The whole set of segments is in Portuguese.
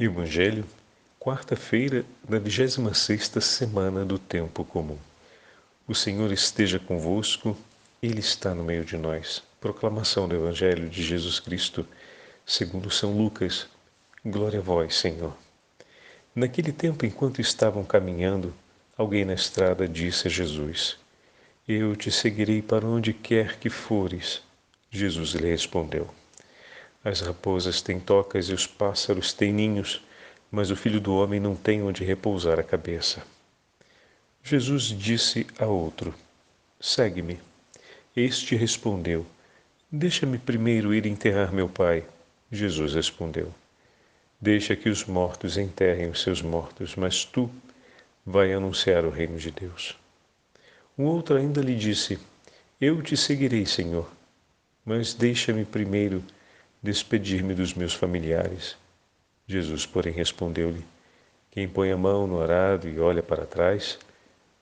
Evangelho, quarta-feira da 26ª semana do Tempo Comum. O Senhor esteja convosco, Ele está no meio de nós. Proclamação do Evangelho de Jesus Cristo, segundo São Lucas. Glória a vós, Senhor. Naquele tempo, enquanto estavam caminhando, alguém na estrada disse a Jesus: Eu te seguirei para onde quer que fores. Jesus lhe respondeu: As raposas têm tocas e os pássaros têm ninhos, mas o Filho do Homem não tem onde repousar a cabeça. Jesus disse a outro: Segue-me. Este respondeu: Deixa-me primeiro ir enterrar meu pai. Jesus respondeu: Deixa que os mortos enterrem os seus mortos, mas tu vai anunciar o reino de Deus. O outro ainda lhe disse: Eu te seguirei, Senhor, mas deixa-me primeiro despedir-me dos meus familiares. Jesus, porém, respondeu-lhe: Quem põe a mão no arado e olha para trás,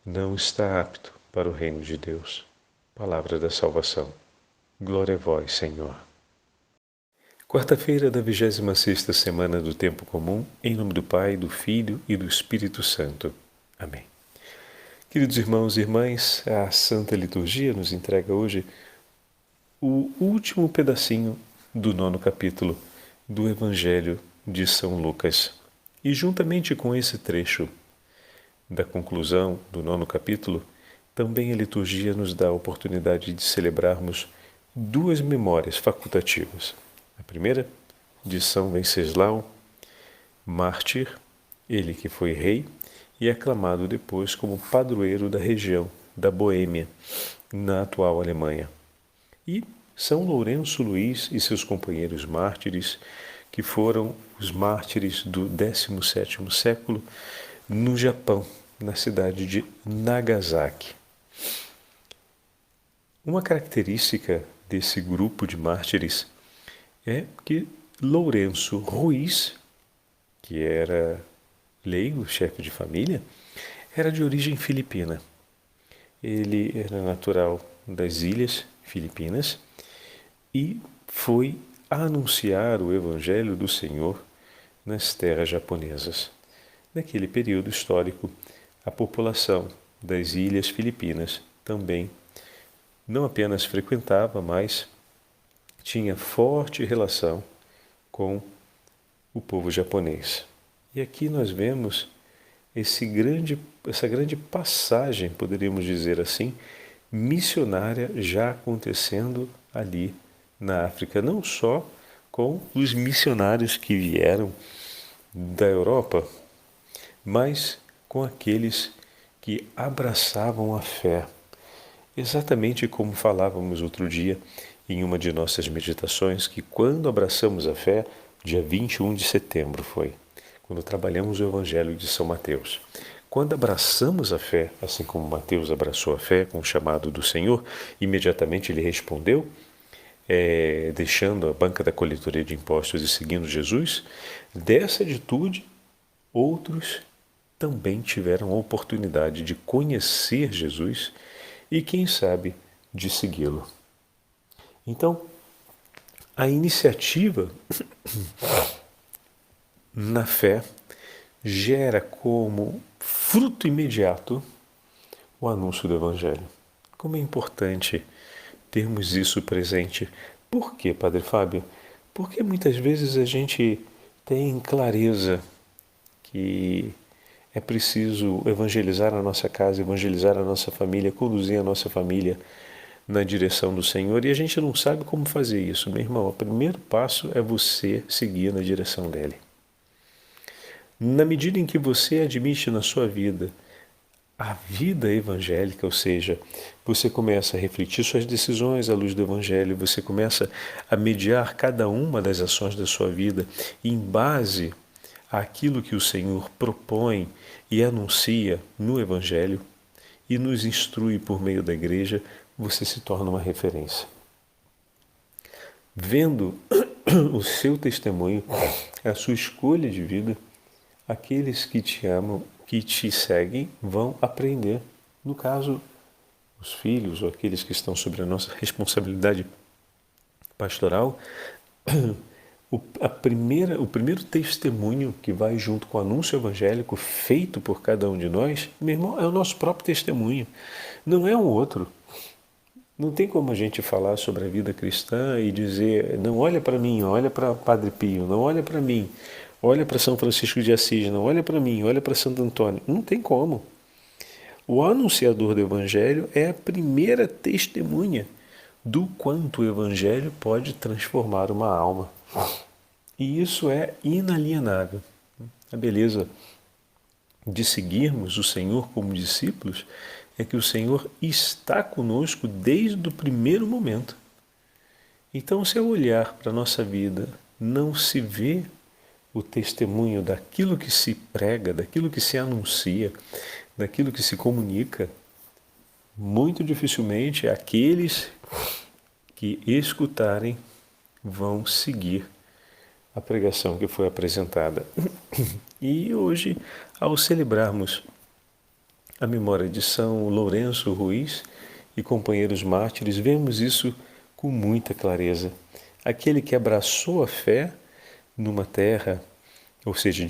não está apto para o reino de Deus. Palavra da salvação. Glória a vós, Senhor. Quarta-feira da 26ª semana do Tempo Comum, em nome do Pai, do Filho e do Espírito Santo. Amém. Queridos irmãos e irmãs, a Santa Liturgia nos entrega hoje o último pedacinho do 9º capítulo do Evangelho de São Lucas. E juntamente com esse trecho da conclusão do 9º capítulo, também a liturgia nos dá a oportunidade de celebrarmos duas memórias facultativas. A primeira, de São Venceslau, mártir, ele que foi rei e aclamado depois como padroeiro da região da Boêmia, na atual Alemanha. E São Lourenço Luís e seus companheiros mártires, que foram os mártires do 17º século no Japão, na cidade de Nagasaki. Uma característica desse grupo de mártires é que Lourenço Ruiz, que era leigo, chefe de família, era de origem filipina. Ele era natural das Ilhas Filipinas e foi anunciar o Evangelho do Senhor nas terras japonesas. Naquele período histórico, a população das Ilhas Filipinas também não apenas frequentava, mas tinha forte relação com o povo japonês. E aqui nós vemos essa grande passagem, poderíamos dizer assim, missionária já acontecendo ali na África, não só com os missionários que vieram da Europa, mas com aqueles que abraçavam a fé, exatamente como falávamos outro dia em uma de nossas meditações, que quando abraçamos a fé, dia 21 de setembro foi, quando trabalhamos o Evangelho de São Mateus. Quando abraçamos a fé, assim como Mateus abraçou a fé com o chamado do Senhor, imediatamente ele respondeu, deixando a banca da coletoria de impostos e seguindo Jesus. Dessa atitude, outros também tiveram a oportunidade de conhecer Jesus e, quem sabe, de segui-lo. Então, a iniciativa na fé gera como fruto imediato o anúncio do Evangelho. Como é importante termos isso presente. Por quê, Padre Fábio? Porque muitas vezes a gente tem clareza que é preciso evangelizar a nossa casa, evangelizar a nossa família, conduzir a nossa família na direção do Senhor, e a gente não sabe como fazer isso. Meu irmão, o primeiro passo é você seguir na direção dele. Na medida em que você admite na sua vida a vida evangélica, ou seja, você começa a refletir suas decisões à luz do Evangelho, você começa a mediar cada uma das ações da sua vida em base àquilo que o Senhor propõe e anuncia no Evangelho e nos instrui por meio da igreja, você se torna uma referência. Vendo o seu testemunho, a sua escolha de vida, aqueles que te amam, que te seguem, vão aprender. No caso, os filhos ou aqueles que estão sob a nossa responsabilidade pastoral, O primeiro testemunho que vai junto com o anúncio evangélico feito por cada um de nós, meu irmão, é o nosso próprio testemunho, não é um outro. Não tem como a gente falar sobre a vida cristã e dizer, não olha para mim, olha para Padre Pio, não olha para mim, olha para São Francisco de Assis, não olha para mim, olha para Santo Antônio. Não tem como. O anunciador do Evangelho é a primeira testemunha do quanto o Evangelho pode transformar uma alma. E isso é inalienável. A beleza de seguirmos o Senhor como discípulos é que o Senhor está conosco desde o primeiro momento. Então, se ao olhar para a nossa vida não se vê o testemunho daquilo que se prega, daquilo que se anuncia, daquilo que se comunica, muito dificilmente aqueles que escutarem vão seguir a pregação que foi apresentada. E hoje, ao celebrarmos a memória de São Lourenço Ruiz e companheiros mártires, vemos isso com muita clareza. Aquele que abraçou a fé numa terra, ou seja,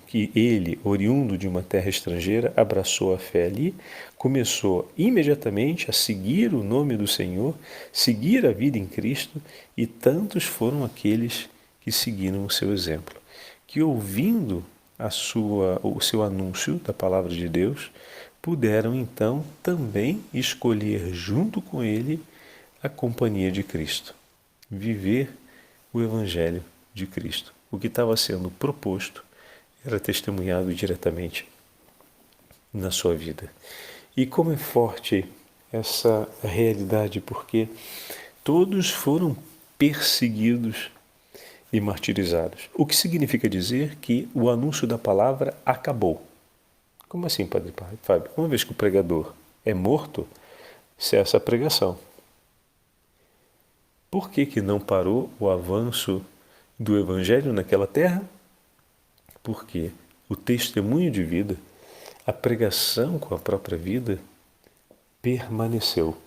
que ele, oriundo de uma terra estrangeira, abraçou a fé ali, começou imediatamente a seguir o nome do Senhor, seguir a vida em Cristo, e tantos foram aqueles que seguiram o seu exemplo, que ouvindo o seu anúncio da palavra de Deus, puderam então também escolher junto com ele a companhia de Cristo, viver o Evangelho de Cristo. O que estava sendo proposto era testemunhado diretamente na sua vida. E como é forte essa realidade, porque todos foram perseguidos e martirizados. O que significa dizer que o anúncio da palavra acabou. Como assim, Padre Fábio? Uma vez que o pregador é morto, cessa a pregação. Por que não parou o avanço do Evangelho naquela terra? Porque o testemunho de vida, a pregação com a própria vida, permaneceu.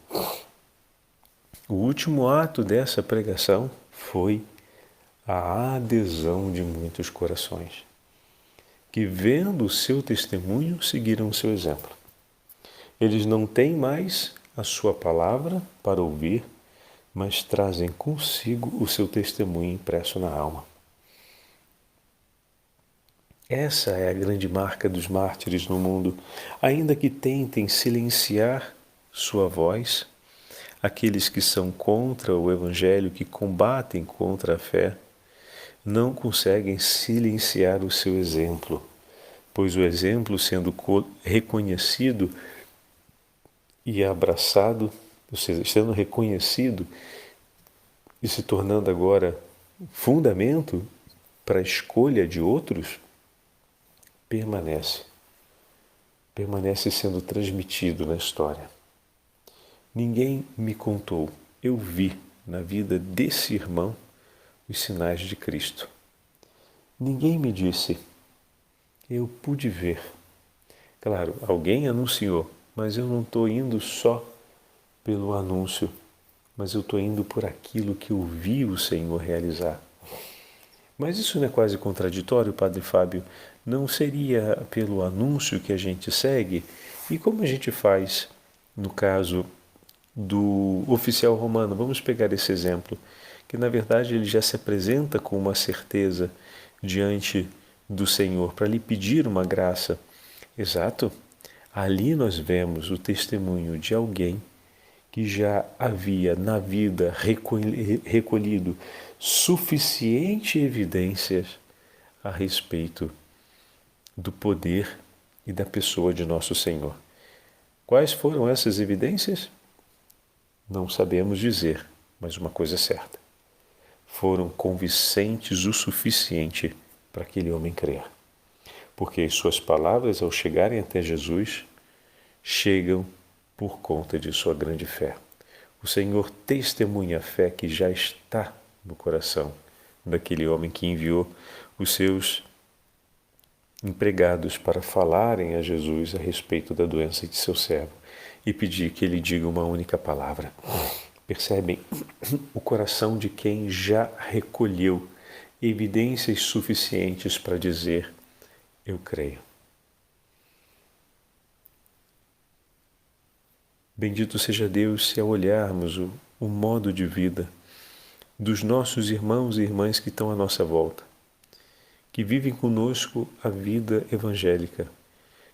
O último ato dessa pregação foi a adesão de muitos corações, que vendo o seu testemunho, seguiram o seu exemplo. Eles não têm mais a sua palavra para ouvir, mas trazem consigo o seu testemunho impresso na alma. Essa é a grande marca dos mártires no mundo, ainda que tentem silenciar sua voz, aqueles que são contra o Evangelho, que combatem contra a fé, não conseguem silenciar o seu exemplo, pois o exemplo, sendo reconhecido e abraçado, ou seja, sendo reconhecido e se tornando agora fundamento para a escolha de outros, permanece sendo transmitido na história. Ninguém me contou, eu vi na vida desse irmão os sinais de Cristo. Ninguém me disse, eu pude ver. Claro, alguém anunciou, mas eu não estou indo só pelo anúncio, mas eu estou indo por aquilo que eu vi o Senhor realizar. Mas isso não é quase contraditório, Padre Fábio? Não seria pelo anúncio que a gente segue? E como a gente faz no caso do oficial romano? Vamos pegar esse exemplo, que na verdade ele já se apresenta com uma certeza diante do Senhor para lhe pedir uma graça. Exato. Ali nós vemos o testemunho de alguém que já havia na vida recolhido suficiente evidências a respeito do poder e da pessoa de nosso Senhor. Quais foram essas evidências? Não sabemos dizer, mas uma coisa é certa. Foram convincentes o suficiente para aquele homem crer. Porque as suas palavras, ao chegarem até Jesus, chegam por conta de sua grande fé. O Senhor testemunha a fé que já está no coração daquele homem que enviou os seus empregados para falarem a Jesus a respeito da doença de seu servo e pedir que ele diga uma única palavra. Percebem o coração de quem já recolheu evidências suficientes para dizer: eu creio. Bendito seja Deus se ao olharmos o modo de vida dos nossos irmãos e irmãs que estão à nossa volta, que vivem conosco a vida evangélica,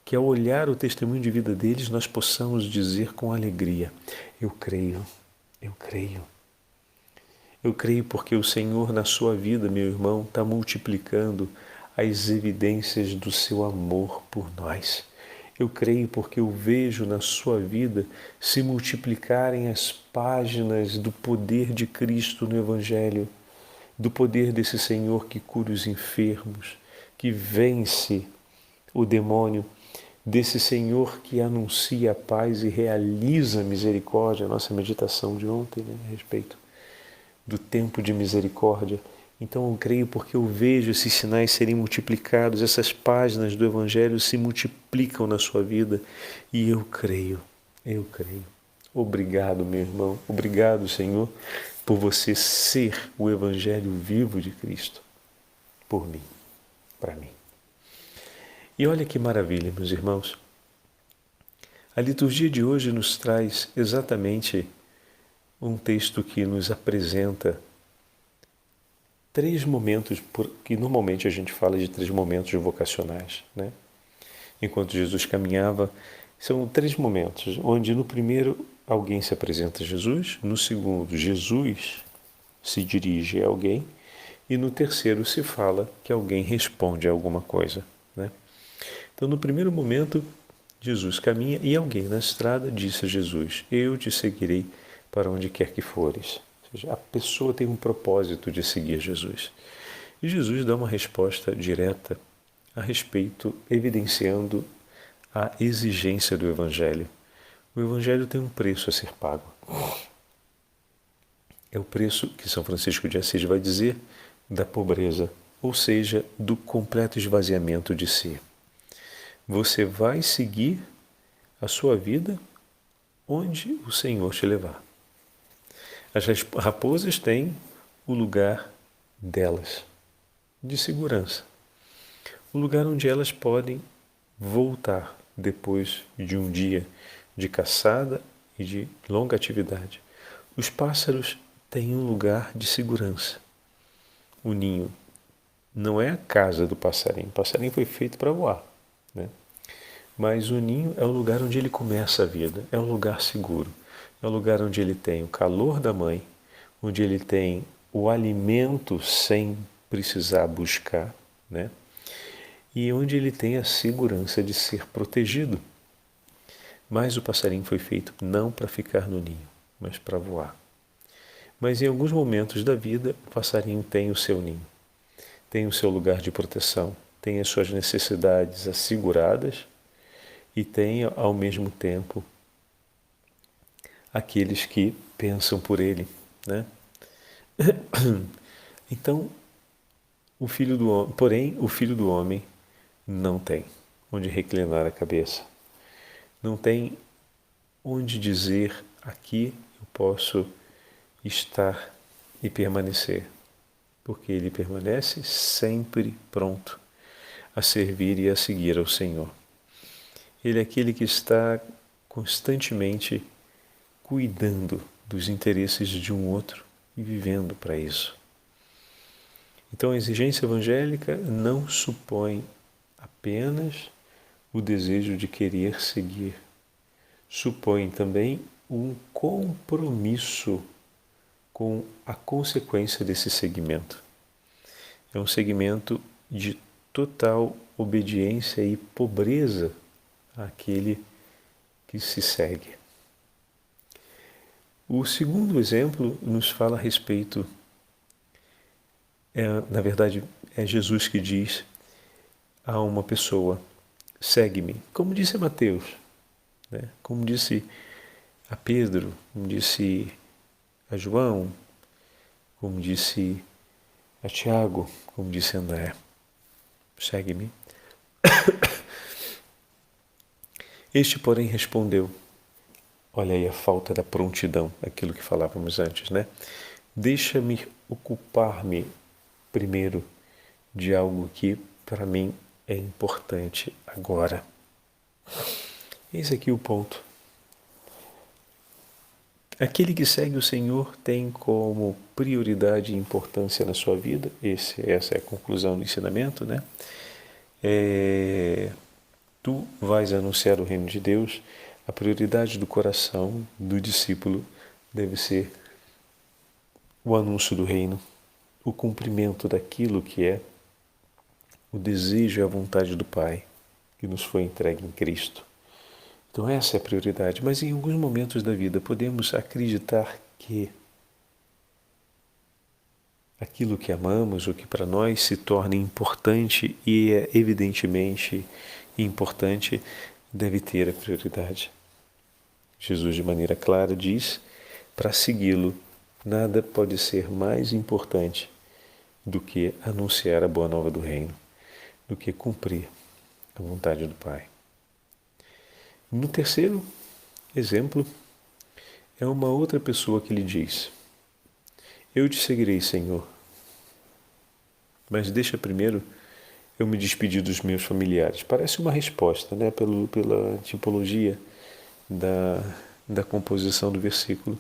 que ao olhar o testemunho de vida deles nós possamos dizer com alegria: eu creio, eu creio. Eu creio porque o Senhor na sua vida, meu irmão, está multiplicando as evidências do seu amor por nós. Eu creio porque eu vejo na sua vida se multiplicarem as páginas do poder de Cristo no Evangelho, do poder desse Senhor que cura os enfermos, que vence o demônio, desse Senhor que anuncia a paz e realiza a misericórdia. A nossa meditação de ontem, a respeito do tempo de misericórdia. Então eu creio porque eu vejo esses sinais serem multiplicados, essas páginas do Evangelho se multiplicam na sua vida e eu creio, eu creio. Obrigado, meu irmão, obrigado, Senhor, por você ser o Evangelho vivo de Cristo, por mim, para mim. E olha que maravilha, meus irmãos, a liturgia de hoje nos traz exatamente um texto que nos apresenta 3 momentos, que normalmente a gente fala de 3 momentos vocacionais, né? Enquanto Jesus caminhava, são 3 momentos, onde no primeiro alguém se apresenta a Jesus, no segundo Jesus se dirige a alguém e no terceiro se fala que alguém responde a alguma coisa, né? Então no primeiro momento Jesus caminha e alguém na estrada disse a Jesus: eu te seguirei para onde quer que fores. Ou seja, a pessoa tem um propósito de seguir Jesus. E Jesus dá uma resposta direta a respeito, evidenciando a exigência do Evangelho. O Evangelho tem um preço a ser pago. É o preço que São Francisco de Assis vai dizer da pobreza, ou seja, do completo esvaziamento de si. Você vai seguir a sua vida onde o Senhor te levar. As raposas têm o lugar delas, de segurança. O lugar onde elas podem voltar depois de um dia de caçada e de longa atividade. Os pássaros têm um lugar de segurança. O ninho não é a casa do passarinho. O passarinho foi feito para voar, né? Mas o ninho é o lugar onde ele começa a vida, é um lugar seguro. É o lugar onde ele tem o calor da mãe, onde ele tem o alimento sem precisar buscar, né? E onde ele tem a segurança de ser protegido. Mas o passarinho foi feito não para ficar no ninho, mas para voar. Mas em alguns momentos da vida, o passarinho tem o seu ninho, tem o seu lugar de proteção, tem as suas necessidades asseguradas e tem, ao mesmo tempo, aqueles que pensam por ele, né? Então, o filho do homem não tem onde reclinar a cabeça, não tem onde dizer: aqui eu posso estar e permanecer, porque ele permanece sempre pronto a servir e a seguir ao Senhor. Ele é aquele que está constantemente cuidando dos interesses de um outro e vivendo para isso. Então a exigência evangélica não supõe apenas o desejo de querer seguir, supõe também um compromisso com a consequência desse seguimento. É um seguimento de total obediência e pobreza àquele que se segue. O segundo exemplo nos fala a respeito, na verdade, é Jesus que diz a uma pessoa: segue-me, como disse a Mateus, né? Como disse a Pedro, como disse a João, como disse a Tiago, como disse a André: segue-me. Este, porém, respondeu: olha aí a falta da prontidão, aquilo que falávamos antes, né? Deixa-me ocupar-me primeiro de algo que para mim é importante agora. Eis aqui o ponto. Aquele que segue o Senhor tem como prioridade e importância na sua vida, essa é a conclusão do ensinamento, né? Tu vais anunciar o reino de Deus, a prioridade do coração do discípulo deve ser o anúncio do reino, o cumprimento daquilo que é o desejo e a vontade do Pai, que nos foi entregue em Cristo. Então essa é a prioridade, mas em alguns momentos da vida podemos acreditar que aquilo que amamos, o que para nós se torna importante e é evidentemente importante, deve ter a prioridade. Jesus, de maneira clara, diz: para segui-lo, nada pode ser mais importante do que anunciar a boa nova do reino, do que cumprir a vontade do Pai. No terceiro exemplo, é uma outra pessoa que lhe diz: eu te seguirei, Senhor, mas deixa primeiro eu me despedir dos meus familiares. Parece uma resposta, né, pela tipologia da composição do versículo.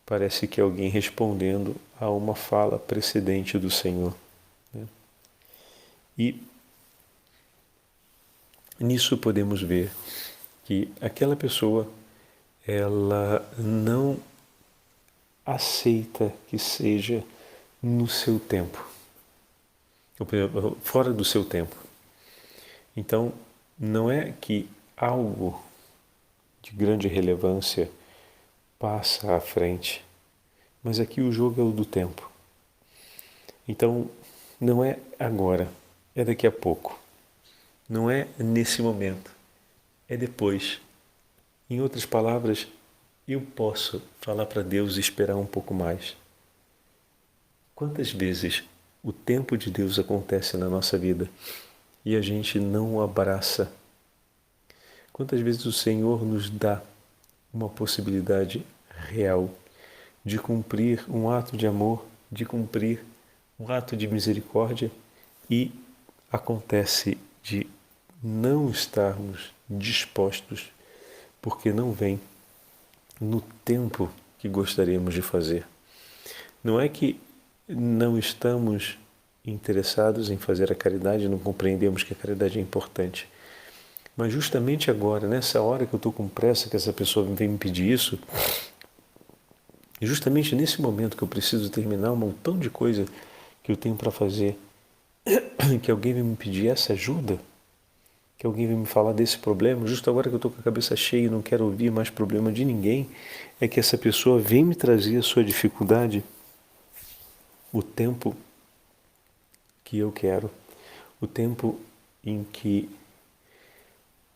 Parece que é alguém respondendo a uma fala precedente do Senhor, né? E nisso podemos ver que aquela pessoa, ela não aceita que seja no seu tempo, fora do seu tempo. Então, não é que algo de grande relevância passa à frente, mas aqui o jogo é o do tempo. Então, não é agora, é daqui a pouco. Não é nesse momento, é depois. Em outras palavras, eu posso falar para Deus e esperar um pouco mais. Quantas vezes o tempo de Deus acontece na nossa vida e a gente não o abraça? Quantas vezes o Senhor nos dá uma possibilidade real de cumprir um ato de amor, de cumprir um ato de misericórdia e acontece de não estarmos dispostos porque não vem no tempo que gostaríamos de fazer. Não é que não estamos interessados em fazer a caridade, não compreendemos que a caridade é importante. Mas justamente agora, nessa hora que eu estou com pressa, que essa pessoa vem me pedir isso, e justamente nesse momento que eu preciso terminar um montão de coisa que eu tenho para fazer, que alguém vem me pedir essa ajuda, que alguém vem me falar desse problema, justo agora que eu estou com a cabeça cheia e não quero ouvir mais problema de ninguém, é que essa pessoa vem me trazer a sua dificuldade, o tempo que eu quero, o tempo em que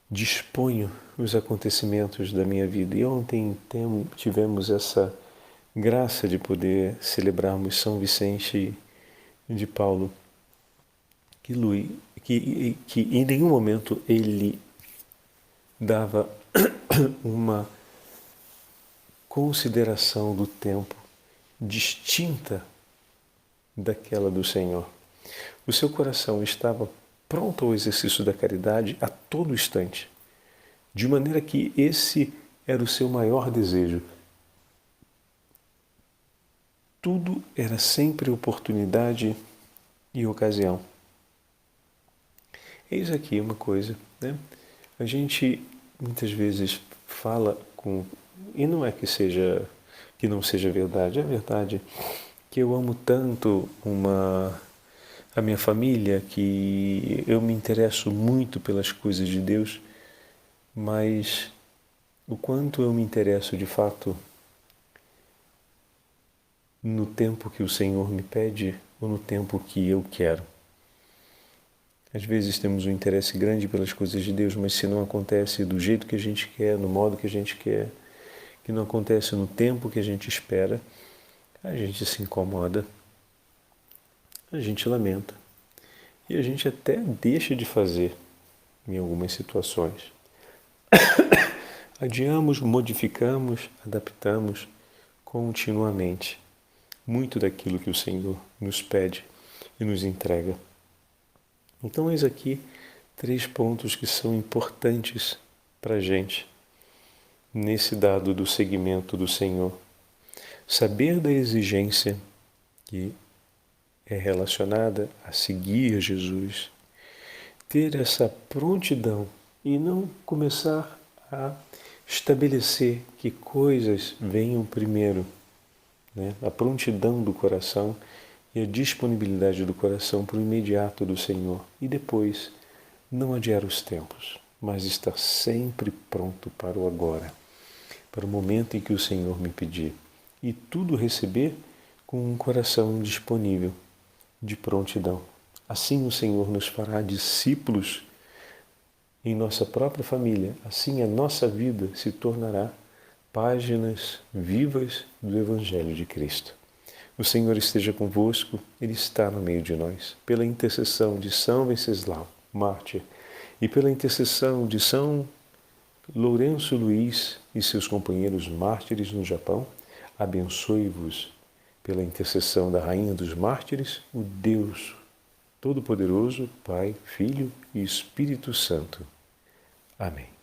disponho os acontecimentos da minha vida. E ontem tivemos essa graça de poder celebrarmos São Vicente de Paulo, que em nenhum momento ele dava uma consideração do tempo distinta daquela do Senhor. O seu coração estava pronto ao exercício da caridade a todo instante, de maneira que esse era o seu maior desejo. Tudo era sempre oportunidade e ocasião. Eis aqui uma coisa, né? A gente muitas vezes fala e não é que não seja verdade, é verdade que eu amo tanto a minha família, que eu me interesso muito pelas coisas de Deus, mas o quanto eu me interesso de fato no tempo que o Senhor me pede ou no tempo que eu quero. Às vezes temos um interesse grande pelas coisas de Deus, mas se não acontece do jeito que a gente quer, no modo que a gente quer, que não acontece no tempo que a gente espera, a gente se incomoda, a gente lamenta e a gente até deixa de fazer em algumas situações. Adiamos, modificamos, adaptamos continuamente muito daquilo que o Senhor nos pede. e nos entrega. Então, eis aqui 3 pontos que são importantes para a gente nesse dado do seguimento do Senhor. Saber da exigência que é relacionada a seguir Jesus, ter essa prontidão e não começar a estabelecer que coisas venham primeiro, né? A prontidão do coração e a disponibilidade do coração para o imediato do Senhor. E depois, não adiar os tempos, mas estar sempre pronto para o agora, para o momento em que o Senhor me pedir. E tudo receber com um coração disponível, de prontidão. Assim o Senhor nos fará discípulos em nossa própria família. Assim a nossa vida se tornará páginas vivas do Evangelho de Cristo. O Senhor esteja convosco, Ele está no meio de nós. Pela intercessão de São Venceslau, mártir, e pela intercessão de São Lourenço Luís e seus companheiros mártires no Japão, abençoe-vos pela intercessão da Rainha dos Mártires, o Deus Todo-Poderoso, Pai, Filho e Espírito Santo. Amém.